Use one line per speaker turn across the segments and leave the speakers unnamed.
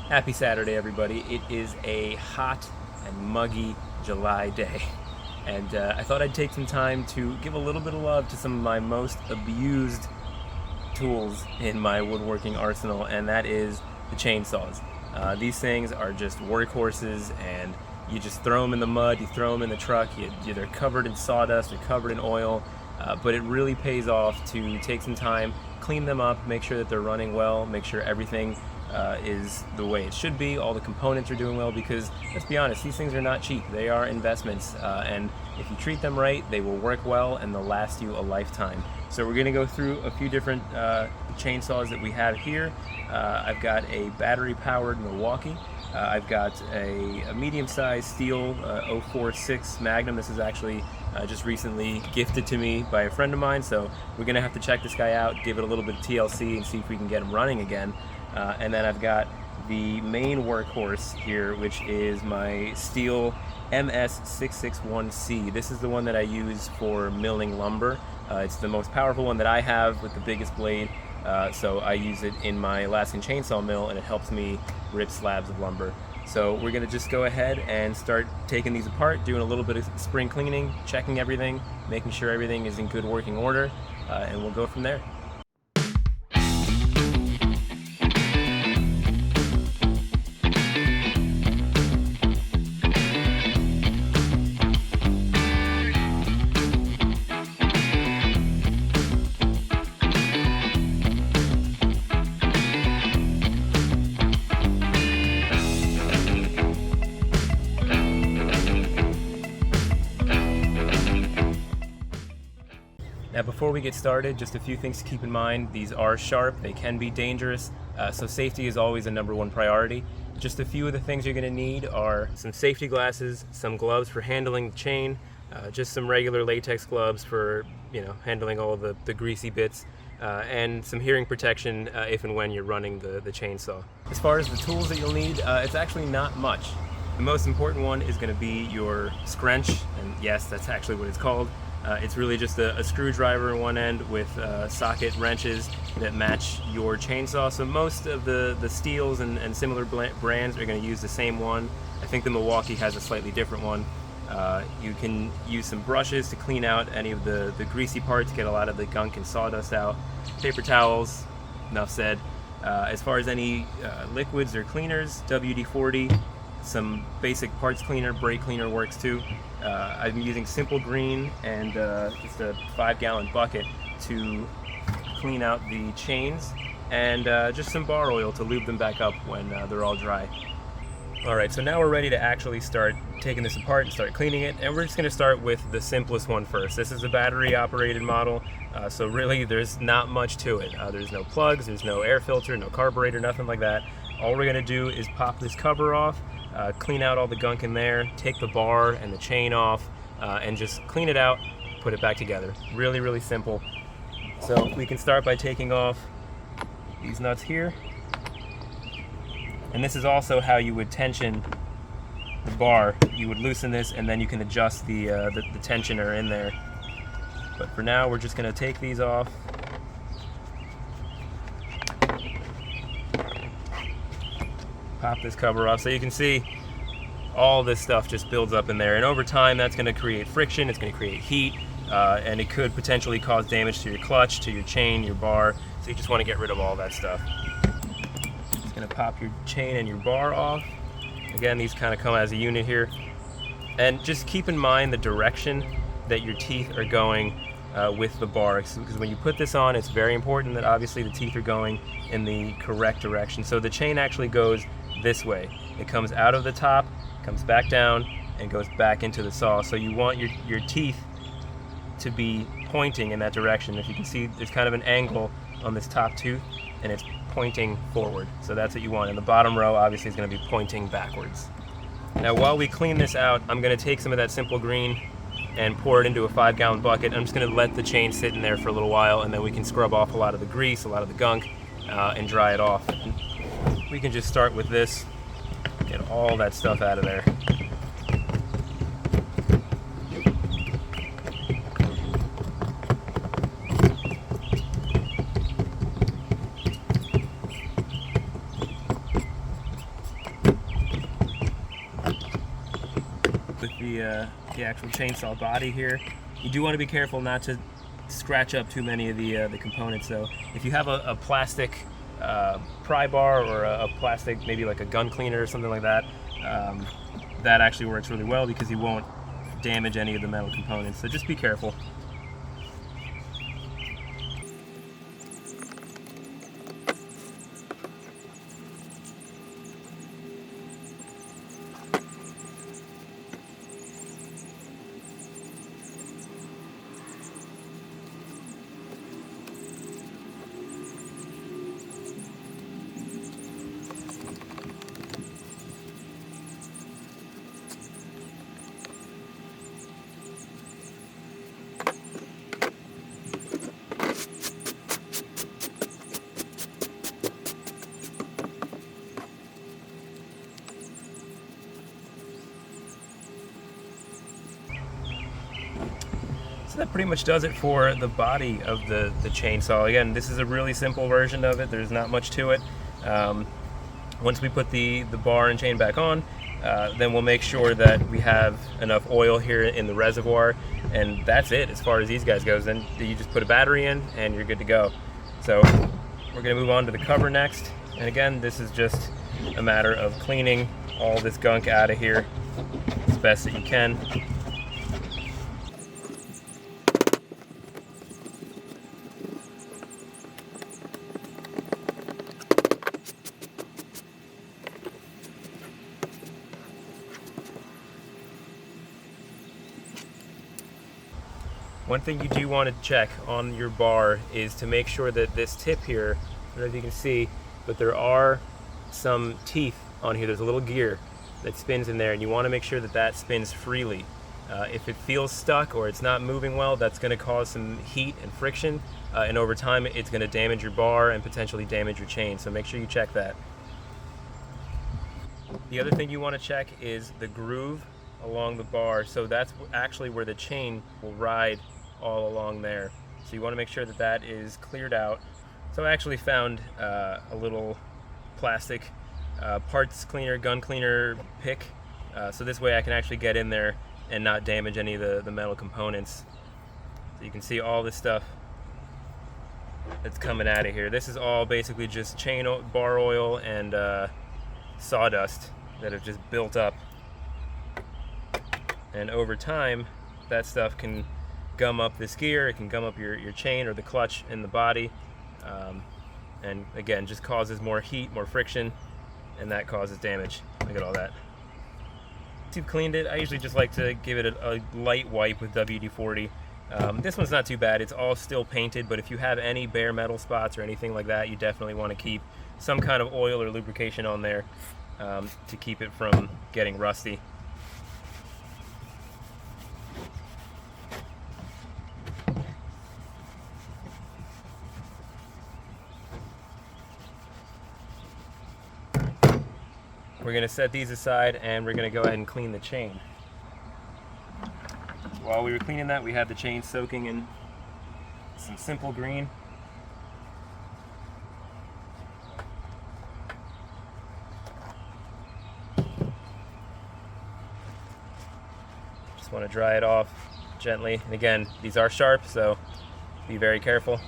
Happy Saturday, everybody. It is a hot and muggy July day, and I thought I'd take some time to give a little bit of love to some of my most abused tools in my woodworking arsenal, and that is the chainsaws. These things are just workhorses, and you just throw them in the mud, you throw them in the truck, they're covered in sawdust, they're covered in oil, but it really pays off to take some time, clean them up, make sure that they're running well, make sure everything is the way it should be, all the components are doing well, because let's be honest, these things are not cheap. They are investments, and if you treat them right, they will work well and they'll last you a lifetime. So we're going to go through a few different chainsaws that we have here. I've got a battery-powered Milwaukee. I've got a medium-sized steel 046 Magnum. This is actually just recently gifted to me by a friend of mine, so we're going to have to check this guy out, give it a little bit of TLC, and see if we can get him running again. And then I've got the main workhorse here, which is my Stihl MS661C. This is the one that I use for milling lumber. It's the most powerful one that I have with the biggest blade, so I use it in my Alaskan chainsaw mill, and it helps me rip slabs of lumber. So we're going to just go ahead and start taking these apart, doing a little bit of spring cleaning, checking everything, making sure everything is in good working order, and we'll go from there. Now before we get started, just a few things to keep in mind. These are sharp, they can be dangerous, so safety is always a #1 priority. Just a few of the things you're going to need are some safety glasses, some gloves for handling the chain, just some regular latex gloves for handling all of the greasy bits, and some hearing protection if and when you're running the chainsaw. As far as the tools that you'll need, it's actually not much. The most important one is going to be your scrunch, and yes, that's actually what it's called. It's really just a screwdriver in one end with socket wrenches that match your chainsaw. So most of the Stihls and similar brands are going to use the same one. I think the Milwaukee has a slightly different one. You can use some brushes to clean out any of the greasy parts, get a lot of the gunk and sawdust out. Paper towels, enough said. As far as any liquids or cleaners, WD-40, some basic parts cleaner, brake cleaner works too. I'm using Simple Green and just a 5-gallon bucket to clean out the chains, and just some bar oil to lube them back up when they're all dry. Alright, so now we're ready to actually start taking this apart and start cleaning it, and we're just going to start with the simplest one first. This is a battery operated model, so really there's not much to it. There's no plugs, there's no air filter, no carburetor, nothing like that. All we're going to do is pop this cover off, clean out all the gunk in there, take the bar and the chain off, and just clean it out, put it back together. Really, really simple. So we can start by taking off these nuts here. And this is also how you would tension the bar. You would loosen this, and then you can adjust the tensioner in there. But for now, we're just going to take these off. Pop this cover off, so you can see all this stuff just builds up in there, and over time that's going to create friction, it's going to create heat, and it could potentially cause damage to your clutch, to your chain, your bar, so you just want to get rid of all that stuff. Just going to pop your chain and your bar off. Again, these kind of come as a unit here, and just keep in mind the direction that your teeth are going with the bar, because when you put this on, it's very important that obviously the teeth are going in the correct direction. So the chain actually goes this way. It comes out of the top, comes back down, and goes back into the saw. So you want your teeth to be pointing in that direction. If you can see, there's kind of an angle on this top tooth, and it's pointing forward. So that's what you want. And the bottom row obviously is going to be pointing backwards. Now while we clean this out, I'm going to take some of that Simple Green and pour it into a 5-gallon bucket. I'm just going to let the chain sit in there for a little while, and then we can scrub off a lot of the grease, a lot of the gunk, and dry it off. We can just start with this, get all that stuff out of there. with the actual chainsaw body here. You do want to be careful not to scratch up too many of the components. So if you have a plastic pry bar or a plastic, maybe like a gun cleaner or something like that, that actually works really well because you won't damage any of the metal components. So just be careful. That pretty much does it for the body of the chainsaw. Again, this is a really simple version of it. There's not much to it. Once we put the bar and chain back on, then we'll make sure that we have enough oil here in the reservoir, and that's it as far as these guys goes. Then you just put a battery in and you're good to go. So we're gonna move on to the cover next. And again, this is just a matter of cleaning all this gunk out of here as best that you can. One thing you do want to check on your bar is to make sure that this tip here, I don't know if you can see, but there are some teeth on here. There's a little gear that spins in there, and you want to make sure that that spins freely. If it feels stuck or it's not moving well, that's going to cause some heat and friction, and over time it's going to damage your bar and potentially damage your chain, so make sure you check that. The other thing you want to check is the groove along the bar, so that's actually where the chain will ride all along there. So you want to make sure that that is cleared out. So I actually found a little plastic parts cleaner, gun cleaner pick, so this way I can actually get in there and not damage any of the metal components. So you can see all this stuff that's coming out of here. This is all basically just bar oil and sawdust that have just built up, and over time that stuff can gum up this gear, it can gum up your chain or the clutch in the body, and again just causes more heat, more friction, and that causes damage. Look at all that. Once you've cleaned it, I usually just like to give it a light wipe with WD-40. This one's not too bad, it's all still painted, but if you have any bare metal spots or anything like that, you definitely want to keep some kind of oil or lubrication on there to keep it from getting rusty. We're going to set these aside and we're going to go ahead and clean the chain. While we were cleaning that, we had the chain soaking in some simple green. Just want to dry it off gently. And again, these are sharp, so be very careful.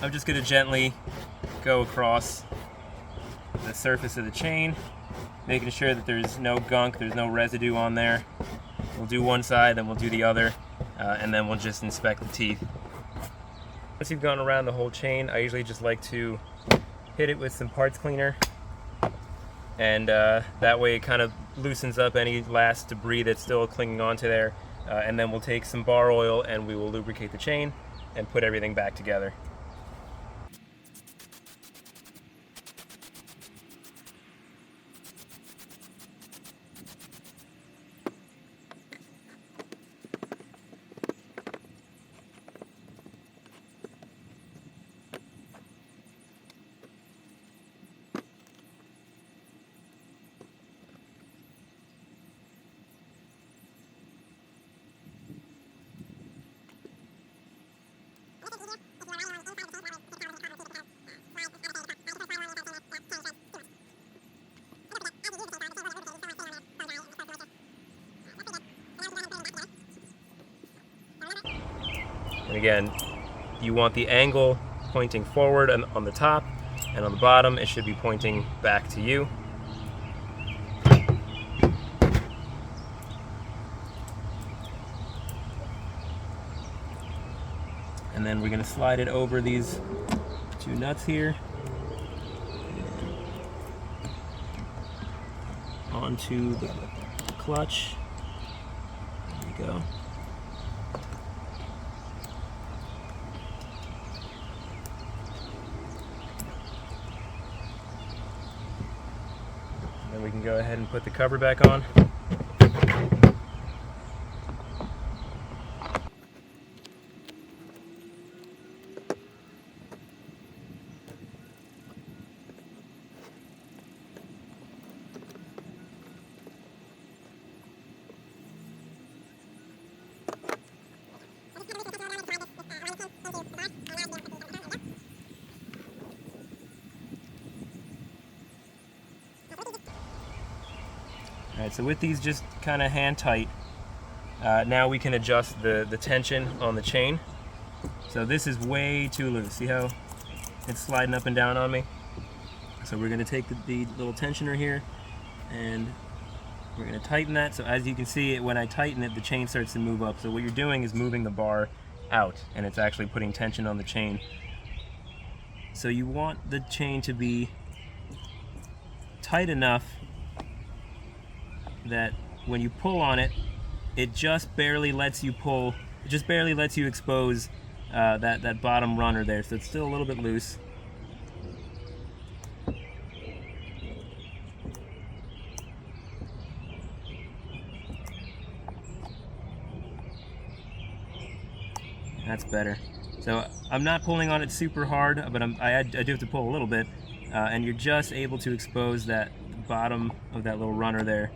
I'm just going to gently go across the surface of the chain, making sure that there's no gunk, there's no residue on there. We'll do one side, then we'll do the other, and then we'll just inspect the teeth. Once you've gone around the whole chain, I usually just like to hit it with some parts cleaner, and that way it kind of loosens up any last debris that's still clinging onto there, and then we'll take some bar oil and we will lubricate the chain and put everything back together. And again, you want the angle pointing forward on the top, and on the bottom it should be pointing back to you. And then we're going to slide it over these two nuts here onto the clutch. There you go. Then we can go ahead and put the cover back on. Alright, so with these just kind of hand tight, now we can adjust the tension on the chain. So this is way too loose. See how it's sliding up and down on me? So we're going to take the little tensioner here and we're going to tighten that. So as you can see, when I tighten it, the chain starts to move up. So what you're doing is moving the bar out, and it's actually putting tension on the chain. So you want the chain to be tight enough that when you pull on it, it just barely lets you pull, it just barely lets you expose that bottom runner there. So it's still a little bit loose. That's better. So I'm not pulling on it super hard, but I do have to pull a little bit, and you're just able to expose that bottom of that little runner there.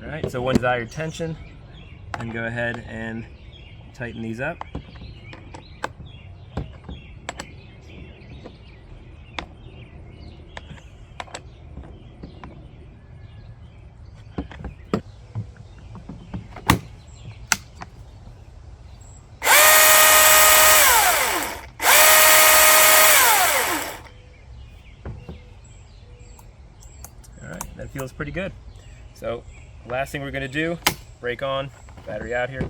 Alright, so one desired tension, and go ahead and tighten these up. Alright, that feels pretty good. So last thing we're going to do, brake on, battery out here.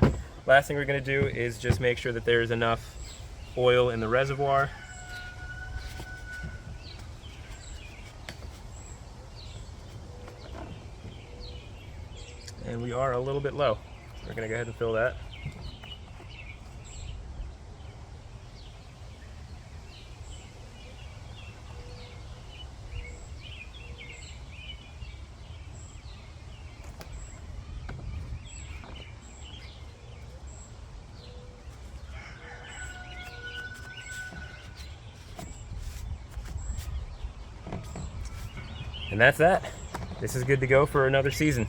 Last thing we're going to do is just make sure that there's enough oil in the reservoir. And we are a little bit low. We're going to go ahead and fill that. And that's that. This is good to go for another season.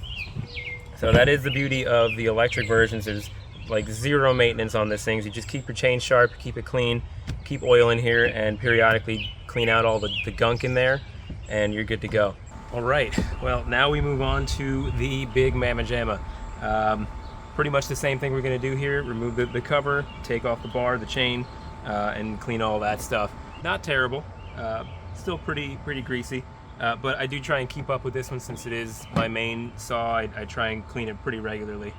So that is the beauty of the electric versions. There's like zero maintenance on this thing. You just keep your chain sharp, keep it clean, keep oil in here, and periodically clean out all the gunk in there, and you're good to go. All right, well, now we move on to the big Mamma Jamma. Pretty much the same thing we're gonna do here. Remove the cover, take off the bar, the chain, and clean all that stuff. Not terrible, still pretty greasy. But I do try and keep up with this one since it is my main saw. I try and clean it pretty regularly.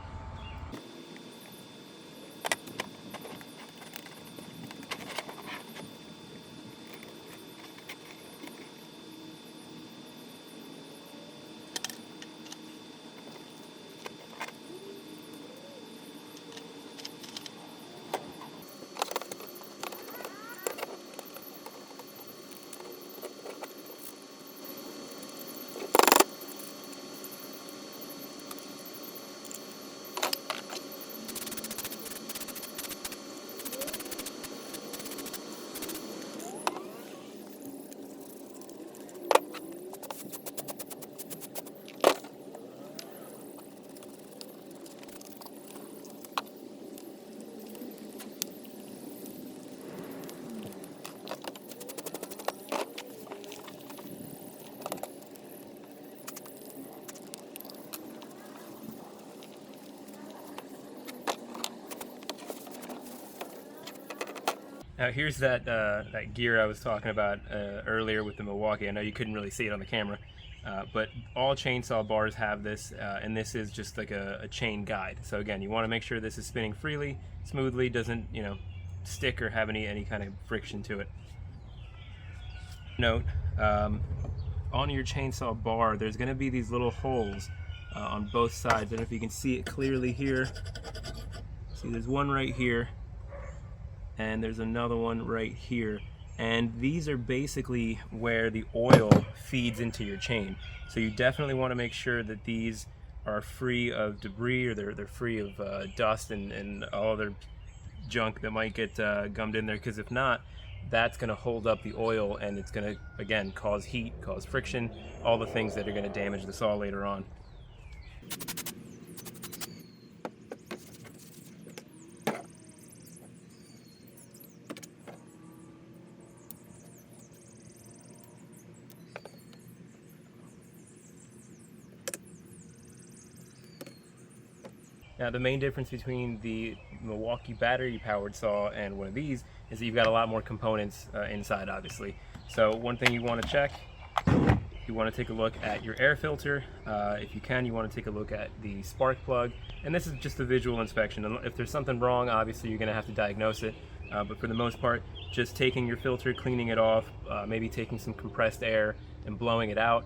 Now here's that gear I was talking about earlier with the Milwaukee. I know you couldn't really see it on the camera, but all chainsaw bars have this, and this is just like a chain guide. So again, you want to make sure this is spinning freely, smoothly, doesn't stick or have any kind of friction to it. Note, on your chainsaw bar, there's going to be these little holes on both sides. I don't know if you can see it clearly here. See, there's one right here, and there's another one right here. And these are basically where the oil feeds into your chain. So you definitely want to make sure that these are free of debris, or they're free of dust and all other junk that might get gummed in there, because if not, that's going to hold up the oil, and it's going to, again, cause heat, cause friction, all the things that are going to damage the saw later on. Now the main difference between the Milwaukee battery powered saw and one of these is that you've got a lot more components inside, obviously. So one thing you want to check, you want to take a look at your air filter. If you can, you want to take a look at the spark plug. And this is just a visual inspection. And if there's something wrong, obviously you're going to have to diagnose it. But for the most part, just taking your filter, cleaning it off, maybe taking some compressed air and blowing it out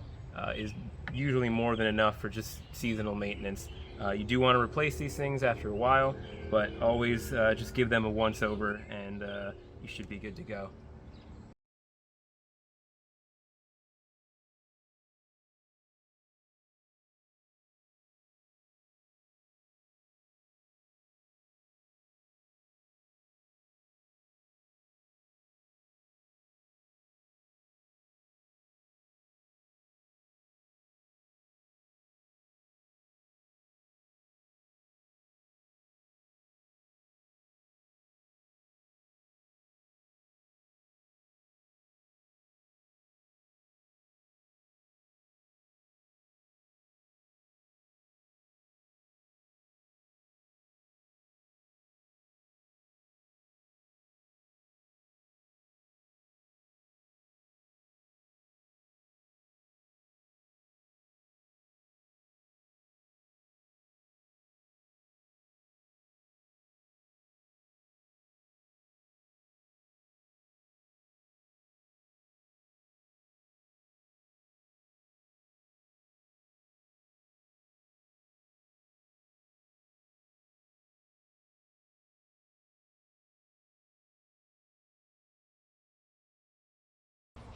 is usually more than enough for just seasonal maintenance. You do want to replace these things after a while, but always just give them a once over, and you should be good to go.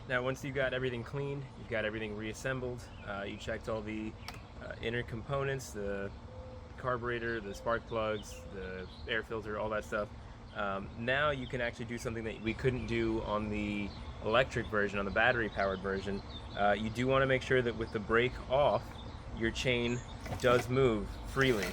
Now once you've got everything cleaned, you've got everything reassembled, you checked all the inner components, the carburetor, the spark plugs, the air filter, all that stuff. Now you can actually do something that we couldn't do on the electric version, on the battery powered version. You do want to make sure that with the brake off, your chain does move freely.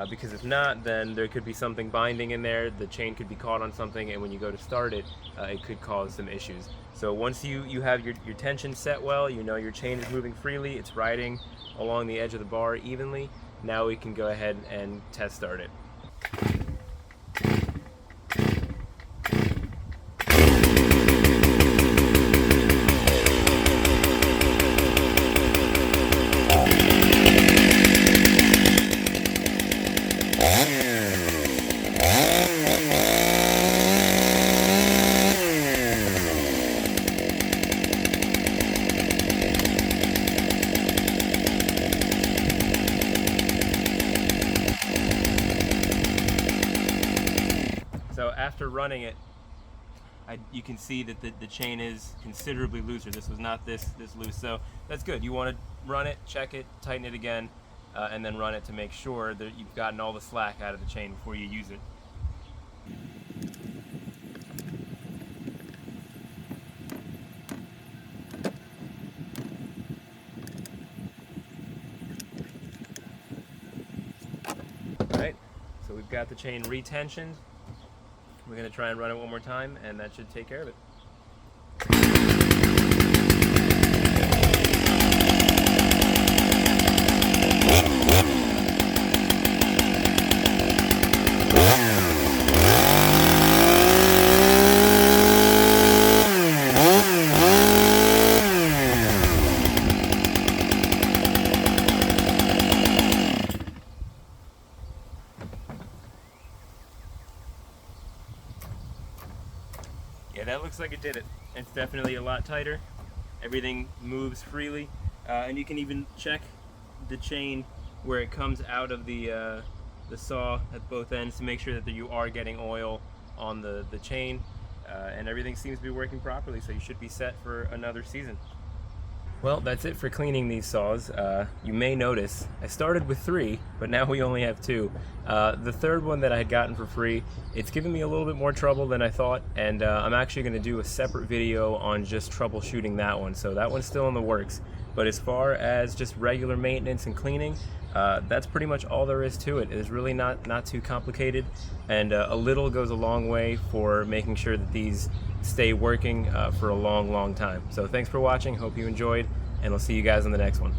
Because if not, then there could be something binding in there, the chain could be caught on something, and when you go to start it, it could cause some issues. So once you have your tension set well, you know your chain is moving freely, it's riding along the edge of the bar evenly, now we can go ahead and test start it. So after running it, you can see that the chain is considerably looser. This was not this loose, so that's good. You want to run it, check it, tighten it again, and then run it to make sure that you've gotten all the slack out of the chain before you use it. All right, so we've got the chain retensioned. We're going to try and run it one more time, and that should take care of it. Yeah, that looks like it did it. It's definitely a lot tighter. Everything moves freely, and you can even check the chain where it comes out of the saw at both ends to make sure that you are getting oil on the chain, and everything seems to be working properly, so you should be set for another season. Well, that's it for cleaning these saws. You may notice I started with 3, but now we only have 2. The third one that I had gotten for free, it's given me a little bit more trouble than I thought, and I'm actually going to do a separate video on just troubleshooting that one, so that one's still in the works. But as far as just regular maintenance and cleaning, that's pretty much all there is to it. It is really not too complicated, and a little goes a long way for making sure that these stay working for a long time. So thanks for watching, hope you enjoyed, and I'll see you guys in the next one.